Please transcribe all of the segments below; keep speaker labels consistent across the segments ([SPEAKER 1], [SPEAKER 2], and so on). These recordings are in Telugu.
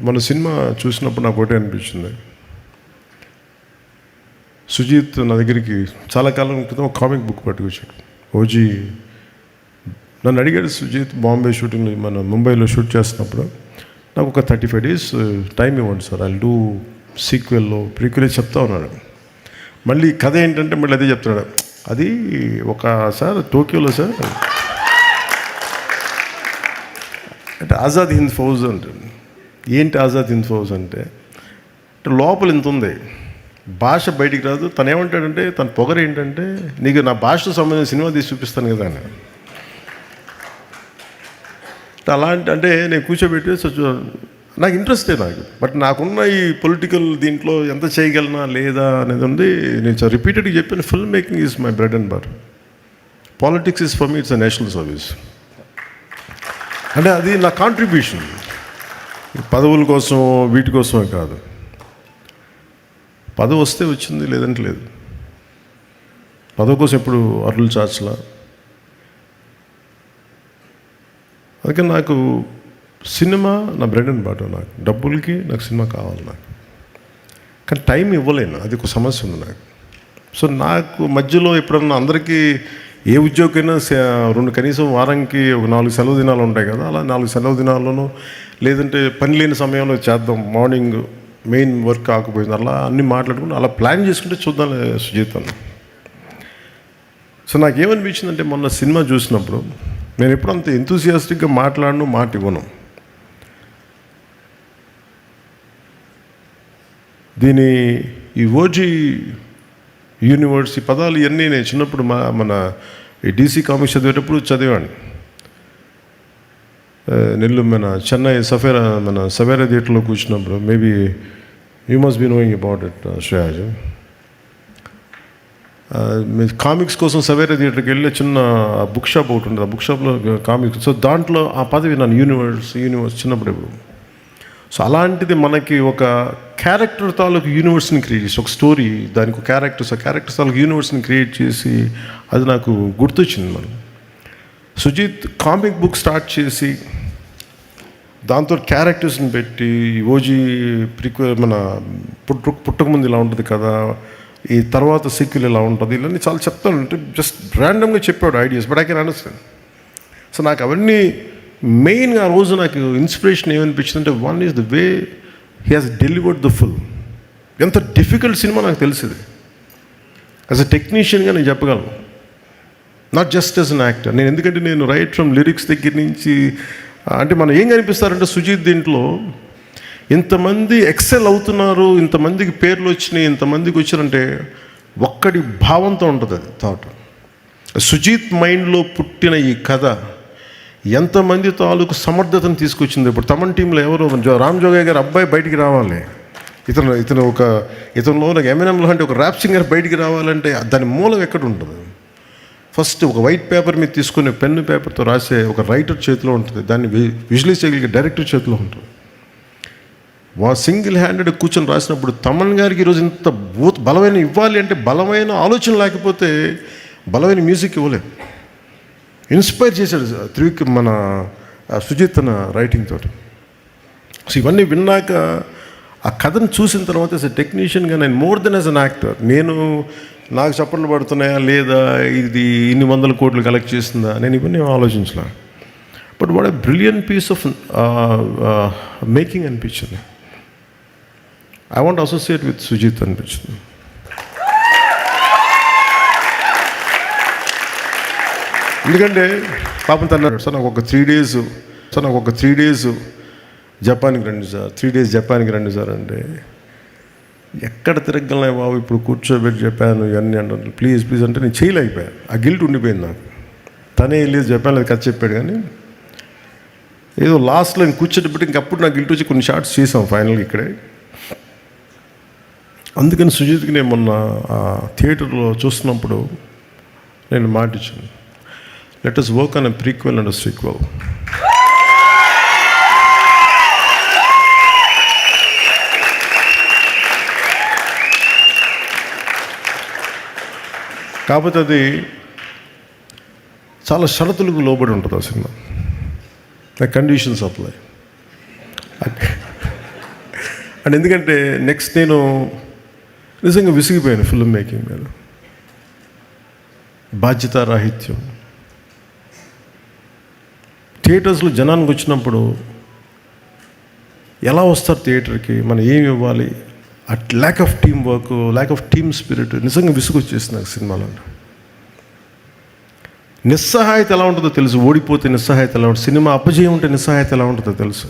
[SPEAKER 1] మన సినిమా చూసినప్పుడు నాకు ఒకటే అనిపించింది. సుజీత్ నా దగ్గరికి చాలా కాలం క్రితం ఒక కామిక్ బుక్ పట్టుకొచ్చాడు. ఓజీ నన్ను అడిగాడు, సుజీత్ బాంబే షూటింగ్ మన ముంబైలో షూట్ చేస్తున్నప్పుడు నాకు ఒక 35 days టైం ఇవ్వండి సార్, ఐ డూ సీక్వెల్లో ప్రీక్వెల్ చెప్తా ఉన్నాడు. మళ్ళీ కథ ఏంటంటే మళ్ళీ అదే చెప్తున్నాడు. అది ఒక సార్ టోక్యోలో సార్ అంటే ఆజాద్ హింద్ ఫౌజ్ అంటే ఏంటి ఆజాద్ హింద్ ఫౌజ్ అంటే లోపల ఇంత ఉంది, భాష బయటికి రాదు. తను ఏమంటాడంటే తన పొగరు ఏంటంటే నీకు నా భాషకు సంబంధించిన సినిమా తీసి చూపిస్తాను కదా అని. అలాంటి అంటే నేను కూర్చోబెట్టి నాకు ఇంట్రెస్టే నాకు, బట్ నాకున్న ఈ పొలిటికల్ దీంట్లో ఎంత చేయగలనా లేదా అనేది ఉంది. నేను రిపీటెడ్గా చెప్పాను, film making is my bread and butter, politics is for me it's a national service. అంటే అది నా కాంట్రిబ్యూషన్, పదవుల కోసం వీటి కోసమే కాదు. పదవి వస్తే వచ్చింది, లేదంటే లేదు. పదవి కోసం ఎప్పుడు అరులు చాచలా. అందుకని నాకు సినిమా నా బ్రెడ్ అండ్ బటర్. నాకు డబ్బులకి నాకు సినిమా కావాలి నాకు, కానీ టైం ఇవ్వలేను, అది ఒక సమస్య ఉంది నాకు. సో నాకు మధ్యలో ఎప్పుడన్నా అందరికీ ఏ ఉద్యోగమైనా కనీసం వారానికి ఒక 4 సెలవు దినాలు ఉంటాయి కదా, అలా 4 సెలవు దినాల్లోనూ లేదంటే పని లేని సమయంలో చేద్దాం, మార్నింగ్ మెయిన్ వర్క్ కాకపోయింది, అలా అన్నీ మాట్లాడుకుంటూ అలా ప్లాన్ చేసుకుంటే చూద్దాం సుజీత్ అన్న. సో నాకేమనిపించిందంటే మొన్న సినిమా చూసినప్పుడు నేను ఎప్పుడు అంత ఎంతూసియాస్టిక్గా మాట్లాడను, మాట ఇవ్వను. దీని ఈ ఓజీ యూనివర్స్ ఈ పదాలు ఇవన్నీ నేను చిన్నప్పుడు మన ఈ DC కామిక్స్ చదివేటప్పుడు చదివాను. నెల్లూరు మన చెన్నై సవేరా థియేటర్లో కూర్చున్నప్పుడు, maybe you must be knowing about it Shreyas. Comics కోసం సవేరా థియేటర్కి వెళ్ళి చిన్న బుక్ షాప్ ఒకటి ఉంటుంది, ఆ బుక్ షాప్లో కామిక్స్. సో దాంట్లో ఆ పదవి నన్ను యూనివర్స్ చిన్నప్పుడు ఎప్పుడు. సో అలాంటిది మనకి ఒక క్యారెక్టర్ తాలూకు యూనివర్స్ని క్రియేట్ చేసి, ఒక స్టోరీ దానికి ఒక క్యారెక్టర్స్ తాలూకు యూనివర్స్ని క్రియేట్ చేసి అది నాకు గుర్తొచ్చింది. మనం సుజీత్ కామిక్ బుక్ స్టార్ట్ చేసి దాంతో క్యారెక్టర్స్ని పెట్టి ఓజీ మన పుట్టకముందు ఇలా ఉంటుంది కదా, ఈ తర్వాత సీక్వెల్ ఇలా ఉంటుంది, ఇవన్నీ చాలా చెప్తాను. అంటే జస్ట్ ర్యాండమ్గా చెప్పాడు ideas, but I can understand. So నాకు అవన్నీ మెయిన్గా ఆ రోజు నాకు ఇన్స్పిరేషన్ ఏమనిపించింది అంటే, one is the way he has delivered the full. ఎంత డిఫికల్ట్ సినిమా నాకు తెలిసింది. యాజ్ అ టెక్నీషియన్గా నేను చెప్పగలను, not just as an actor. నేను ఎందుకంటే నేను రైట్ ఫ్రమ్ లిరిక్స్ దగ్గర నుంచి అంటే మనం ఏం కనిపిస్తారంటే సుజీత్ దీంట్లో ఇంతమంది ఎక్సెల్ అవుతున్నారు, ఇంతమందికి పేర్లు వచ్చినాయి, ఇంతమందికి వచ్చారంటే ఒక్కడి భావంతో ఉంటుంది అది థాట్. సుజీత్ మైండ్లో పుట్టిన ఈ కథ ఎంతమంది తాలూకు సమర్థతను తీసుకొచ్చింది. ఇప్పుడు తమన్ టీంలో ఎవరో రామ్ జోగయ్య గారు అబ్బాయి బయటికి రావాలి, ఇతనిలో నాకు ఎమినెంలో అంటే ఒక ర్యాప్ సింగర్ బయటికి రావాలంటే దాని మూలం ఎక్కడ ఉంటుంది? ఫస్ట్ ఒక వైట్ పేపర్ మీద తీసుకుని పెన్ను పేపర్తో రాసే ఒక రైటర్ చేతిలో ఉంటుంది, దాన్ని విజువలైజ్ చేయగలిగే డైరెక్టర్ చేతిలో ఉంటుంది. సింగిల్ హ్యాండెడ్ కూర్చొని రాసినప్పుడు తమన్ గారికి ఈరోజు ఇంత బలమైన ఇవ్వాలి అంటే బలమైన ఆలోచన లేకపోతే బలమైన మ్యూజిక్ ఇవ్వలేదు. ఇన్స్పైర్ చేశాడు మన సుజీత్ తన రైటింగ్ తోటి. సో ఇవన్నీ విన్నాక ఆ కథను చూసిన తర్వాత యాజ్ ఎ టెక్నీషియన్గా నేను more than as an actor, నాకు చప్పట్లు పడుతున్నాయా లేదా, ఇది ఇన్ని 100 కోట్లు కలెక్ట్ చేస్తుందా, నేను ఇవన్నీ ఆలోచించలే. But what a brilliant piece of making అనిపించింది. I want associate with Sujeeth అనిపించింది. ఎందుకంటే పాపం తన్నాడు, సార్ నాకు ఒక 3 days జపాన్కి రండి సార్, 3 days జపాన్కి రండి సార్ అంటే ఎక్కడ తిరగలనే బాబు, ఇప్పుడు కూర్చోబెట్టి చెప్పాను ఇవన్నీ అంటాను, ప్లీజ్ అంటే నేను చేయలేకపోయాను. ఆ గిల్ట్ ఉండిపోయింది నాకు. తనే వెళ్ళి జపాన్ అది కథ చెప్పాడు, కానీ ఏదో లాస్ట్లో నేను కూర్చోబెట్టి ఇంకప్పుడు నాకు గిల్ట్ వచ్చి కొన్ని షార్ట్స్ చేసాం ఫైనల్గా ఇక్కడే. అందుకని సుజీత్కి నేను మొన్న థియేటర్లో చూస్తున్నప్పుడు నేను మాట ఇచ్చాను, let us work on a prequel and a sequel. కాకపోతే అది చాలా షరతులకు లోబడి ఉంటుంది ఆ సినిమా, కండిషన్స్ అప్లై. అండ్ ఎందుకంటే నెక్స్ట్ నేను నిజంగా విసిగిపోయాను ఫిల్మ్ మేకింగ్ మీద. బాధ్యతారాహిత్యం. థియేటర్స్లో జనానికి వచ్చినప్పుడు ఎలా వస్తారు థియేటర్కి, మనం ఏమి ఇవ్వాలి, at lack of team work, lack of team spirit నిజంగా విసుగొచ్చేస్తుంది నాకు సినిమాలో. నిస్సహాయత ఎలా ఉంటుందో తెలుసు, ఓడిపోతే నిస్సహాయత ఎలా ఉంటుంది, సినిమా అపజయం ఉంటే నిస్సహాయత ఎలా ఉంటుందో తెలుసు.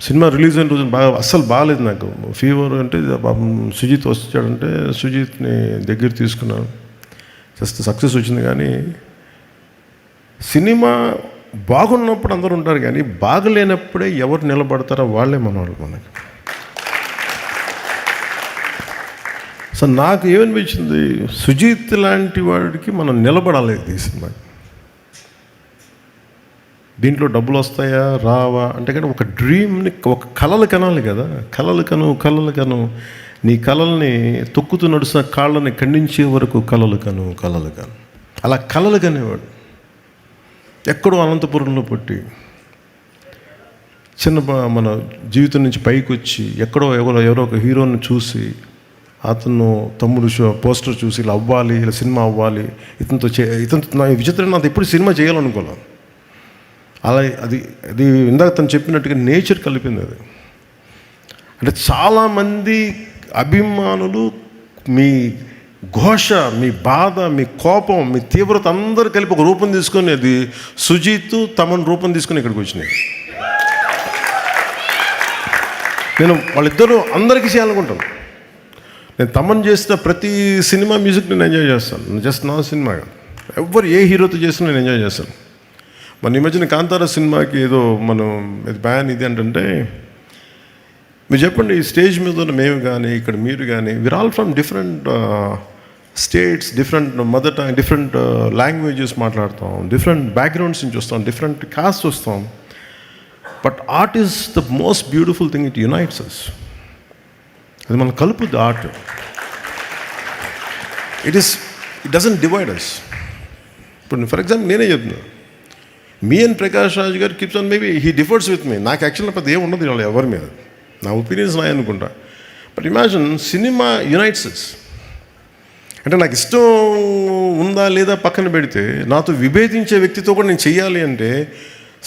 [SPEAKER 1] సినిమా రిలీజ్ అయిన రోజు అస్సలు బాగాలేదు నాకు, ఫీవర్. అంటే పాపం సుజిత్ వచ్చాడంటే సుజిత్ని దగ్గర తీసుకున్నాను, జస్ట్ సక్సెస్ వచ్చింది. కానీ సినిమా బాగున్నప్పుడు అందరూ ఉంటారు, కానీ బాగలేనప్పుడే ఎవరు నిలబడతారో వాళ్ళే మనవాళ్ళు మనకి. సో నాకు ఏమనిపించింది, సుజిత్ లాంటి వాడికి మనం నిలబడాలి ఈ సినిమా. దీంట్లో డబ్బులు వస్తాయా రావా అంటే కానీ ఒక డ్రీమ్ని, ఒక కలలు కనాలి కదా. కలలు కను నీ కలల్ని తొక్కుతూ నడుస్తున్న కాళ్ళని ఖండించే వరకు కలలు కను. అలా కలలు కనేవాడు. ఎక్కడో అనంతపురంలో పుట్టి చిన్న మన జీవితం నుంచి పైకి వచ్చి ఎక్కడో ఎవరో ఒక హీరోని చూసి, అతను తమ్ముడు పోస్టర్ చూసి ఇలా అవ్వాలి, ఇలా సినిమా అవ్వాలి, ఇతనితో నా విచిత్రం, నాకు ఎప్పుడు సినిమా చేయాలనుకోలేదు. అలా అది ఇందాక తను చెప్పినట్టుగా నేచర్ కలిపింది అది. అంటే చాలామంది అభిమానులు మీ ఘోష, మీ బాధ, మీ కోపం, మీ తీవ్రత అందరూ కలిపి ఒక రూపం తీసుకొని, అది సుజిత్ తమన్ రూపం తీసుకొని ఇక్కడికి వచ్చినాయి. నేను వాళ్ళిద్దరూ అందరికీ చేయాలనుకుంటాను. నేను తమన్ చేసిన ప్రతి సినిమా మ్యూజిక్ నేను ఎంజాయ్ చేస్తాను, జస్ట్ నా సినిమా కాదు, ఎవరు ఏ హీరోతో చేసినా నేను ఎంజాయ్ చేస్తాను. మన ఈ మధ్యన కాంతారా సినిమాకి ఏదో మనం ఇది బ్యాన్ ఇది అంటే, మీరు చెప్పండి, ఈ స్టేజ్ మీద ఉన్న మేము కానీ ఇక్కడ మీరు కానీ, we are all from different states, different mother tongue, different languages మాట్లాడతాం, డిఫరెంట్ బ్యాక్గ్రౌండ్స్ నుంచి వస్తాం, డిఫరెంట్ కాస్ట్ వస్తాం. But art is the most beautiful thing, it unites us. అది మనం కలుపుద్ది art. It doesn't divide us. ఇప్పుడు ఫర్ ఎగ్జాంపుల్ నేనే చెప్తున్నాను, మీ అండ్ ప్రకాష్ రాజ్ గారు keeps on, maybe he differs with me. నాకు యాక్చువల్గా పెద్ద ఏం ఉండదు వాళ్ళు ఎవరి మీద, నా ఒపీనియన్స్ నాయ అనుకుంటా. But imagine, cinema unites us. అంటే నాకు ఇష్టం ఉందా లేదా పక్కన పెడితే, నాతో విభేదించే వ్యక్తితో కూడా నేను చెయ్యాలి అంటే,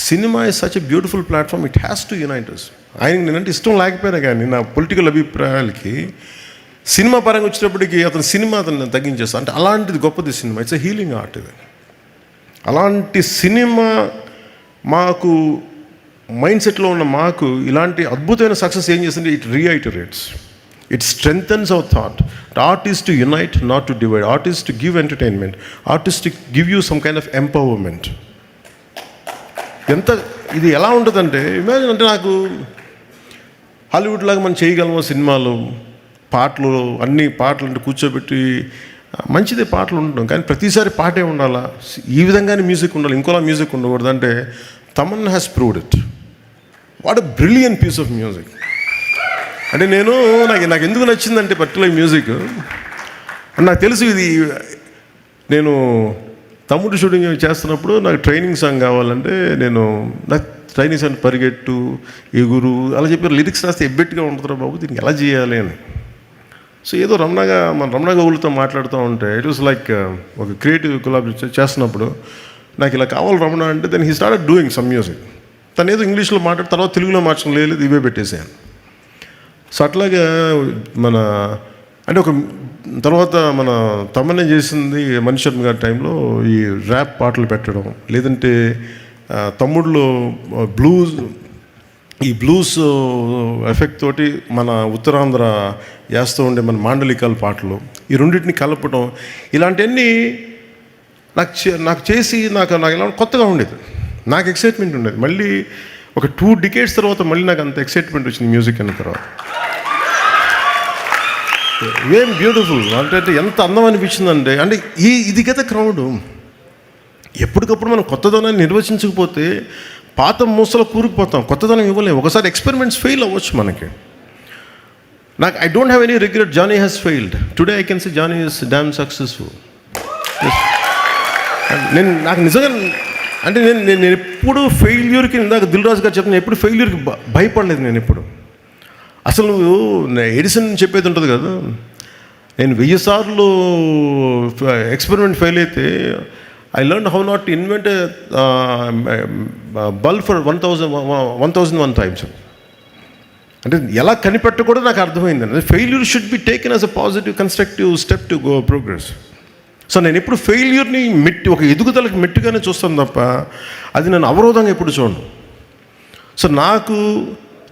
[SPEAKER 1] cinema is such a beautiful platform, it has to unite us. ఆయనకి నేనంటే ఇష్టం లేకపోయినా కానీ, నా పొలిటికల్ అభిప్రాయాలకి సినిమా పరంగా వచ్చేటప్పటికి అతను తగ్గించేస్తాను. అంటే అలాంటిది గొప్పది cinema, it's a healing art ఇది. అలాంటి సినిమా మాకు మైండ్ సెట్లో ఉన్న మాకు ఇలాంటి అద్భుతమైన సక్సెస్ ఏం చేస్తుంది, it reiterates, it strengthens our thought. Art is to unite, not to divide. Art is to give entertainment. Art is to give you some kind of empowerment. ఎంత ఇది ఎలా ఉంటుందంటే, ఇమాజిన్, అంటే నాకు హాలీవుడ్ లాగా మనం చేయగలమో సినిమాలు, పాటలు, అన్ని పాటలు అంటే కూర్చోబెట్టి మంచిదే పాటలు ఉండడం, కానీ ప్రతిసారి పాటే ఉండాలా, ఈ విధంగానే మ్యూజిక్ ఉండాలి, ఇంకోలా మ్యూజిక్ ఉండకూడదు అంటే, Thaman has proved it. What a brilliant piece of music. అంటే నాకు ఎందుకు నచ్చిందంటే పర్టికులర్ మ్యూజిక్, నాకు తెలుసు ఇది. నేను తమ్ముడు షూటింగ్ చేస్తున్నప్పుడు నాకు ట్రైనింగ్ సాంగ్ కావాలంటే, నాకు ట్రైనింగ్ సాంగ్ పరిగెట్టు, ఎగురు అలా చెప్పారు. లిరిక్స్ రాస్తే ఎబ్బెట్టుగా ఉంటుందిరా బాబు, దీనికి ఎలా చేయాలి అని. సో ఏదో రమణ గౌలుతో మాట్లాడుతూ ఉంటే, ఇట్ వాస్ లైక్ ఒక క్రియేటివ్ కొలాబ్ చేస్తున్నప్పుడు, నాకు ఇలా కావాలి రమణ అంటే, then he started doing some music. తను ఏదో ఇంగ్లీష్లో మాట్లాడి తర్వాత తెలుగులో మార్చడం లేదు, ఇవే పెట్టేసాను. సో అట్లాగా అంటే ఒక తర్వాత మన తమన్నే చేసింది మణి శర్మ గారి టైంలో ఈ ర్యాప్ పాటలు పెట్టడం, లేదంటే తమ్ముడులో ఈ బ్లూస్ ఎఫెక్ట్ తోటి మన ఉత్తరాంధ్ర వేస్తూ ఉండే మన మాండలికాల పాటలు, ఈ రెండింటిని కలపడం, ఇలాంటివన్నీ నాకు చేసి నాకు ఇలా కొత్తగా ఉండేది, నాకు ఎక్సైట్మెంట్ ఉండేది. మళ్ళీ ఒక 2 decades తర్వాత మళ్ళీ నాకు అంత ఎక్సైట్మెంట్ వచ్చింది మ్యూజిక్ అన్న తర్వాత. ఏం బ్యూటిఫుల్ అంటే ఎంత అందం అనిపించిందంటే, అంటే ఇది కదా క్రౌడ్. ఎప్పటికప్పుడు మనం కొత్తదనాన్ని నిర్వచించకపోతే పాత మూసలో కూరుకుపోతాం, కొత్తదనం ఇవ్వలేము. ఒకసారి ఎక్స్పెరిమెంట్స్ ఫెయిల్ అవ్వచ్చు మనకి. I don't have any regret. Johnny has failed. Today I can say Johnny is damn successful. నాకు నిజంగా అంటే నేను ఎప్పుడు ఫెయిల్యూర్కి, ఇందాక దిల్ రాజు గారు చెప్తాను, ఎప్పుడు ఫెయిల్యూర్కి భయపడలేదు నేను ఎప్పుడు. అసలు నువ్వు ఎడిసన్ చెప్పేది ఉంటుంది కదా, నేను 1000 సార్లు ఎక్స్పెరిమెంట్ ఫెయిల్ అయితే I learn how not to invent bulb for 1001 times. అంటే ఎలా కనిపెట్టకూడదు నాకు అర్థమైంది. Failure should be taken as a positive constructive step to go progress. So నేను ఎప్పుడు ఫెయిల్యూర్ని ఒక ఎదుగుదలకు మెట్టుగానే చూస్తాను తప్ప అది నేను అవరోధంగా ఎప్పుడు చూడను. సో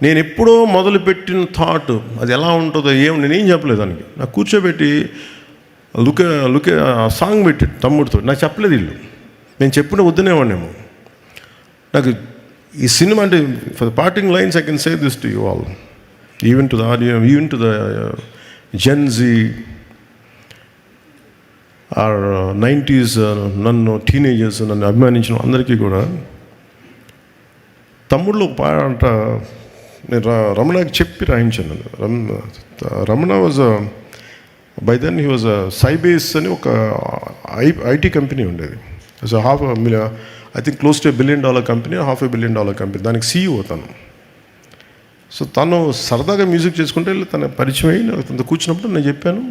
[SPEAKER 1] నేను ఎప్పుడో మొదలుపెట్టిన థాట్ అది ఎలా ఉంటుందో నేనేం చెప్పలేదు దానికి. నాకు కూర్చోబెట్టి లుకే సాంగ్ పెట్టి తమ్ముడితో నాకు చెప్పలేదు వీళ్ళు, నేను చెప్పిన వద్దునేవాడినేమో. నాకు ఈ సినిమా అంటే for the parting lines I can say this to you all, even to the audio, even to the gen Z or 90s నన్ను టీనేజర్స్ నన్ను అభిమానించిన అందరికీ కూడా తమ్ముళ్ళు ఒక పాట నేను రమణకి చెప్పి రాయించాను. Ramana was by then he was Sybase అని ఒక ఐటీ కంపెనీ ఉండేది. So I think close to $1 billion company, $500 million company, దానికి CEO తను. సో తను సరదాగా మ్యూజిక్ చేసుకుంటే తన పరిచయం అయ్యి తనతో కూర్చున్నప్పుడు నేను చెప్పాను,